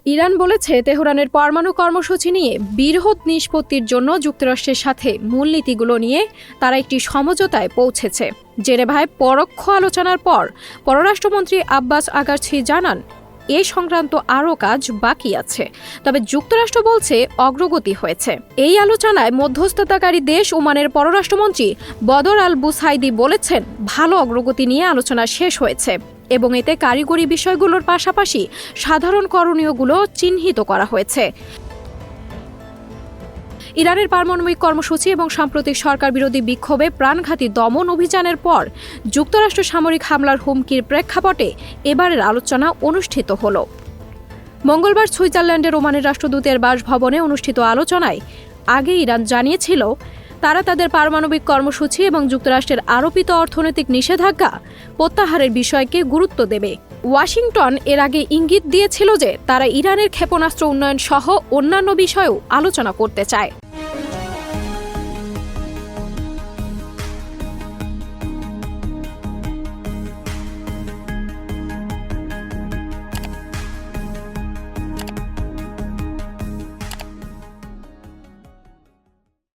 Iran বলেছে তেহরানের পরমাণু কর্মসূচি নিয়ে বৃহৎ নিষ্পত্তির জন্য যুক্তরাষ্ট্রের সাথে মূলনীতিগুলো নিয়ে তারা একটি সমঝোতায় পৌঁছেছে। জেনেভায় পরোক্ষ আলোচনার পর পররাষ্ট্রমন্ত্রী আব্বাস আগারছি জানান, এ সংক্রান্ত আরও কাজ বাকি আছে, তবে যুক্তরাষ্ট্র বলছে অগ্রগতি হয়েছে। এই আলোচনায় মধ্যস্থতাকারী দেশ ওমানের পররাষ্ট্রমন্ত্রী বদর আল বুসাইদি বলেছেন, ভালো অগ্রগতি নিয়ে আলোচনা শেষ হয়েছে এবং এতে কারিগরি বিষয়গুলোর পাশাপাশি সাধারণ করণীয়গুলো চিহ্নিত করা হয়েছে। ইরানের পারমাণবিক কর্মসূচি এবং সাম্প্রতিক সরকার বিরোধী বিক্ষোভে প্রাণঘাতী দমন অভিযানের পর যুক্তরাষ্ট্র সামরিক হামলার হুমকির প্রেক্ষাপটে এবারের আলোচনা অনুষ্ঠিত হল। মঙ্গলবার সুইজারল্যান্ডের ওমানের রাষ্ট্রদূতের বাসভবনে অনুষ্ঠিত আলোচনায় আগে ইরান জানিয়েছিল তারা তাদের পারমাণবিক কর্মসূচি এবং যুক্তরাষ্ট্রের আরোপিত অর্থনৈতিক নিষেধাজ্ঞা প্রত্যাহারের বিষয়কে গুরুত্ব দেবে। ওয়াশিংটন এর আগে ইঙ্গিত দিয়েছিল যে তারা ইরানের ক্ষেপণাস্ত্র উন্নয়ন সহ অন্যান্য বিষয়েও আলোচনা করতে চায়।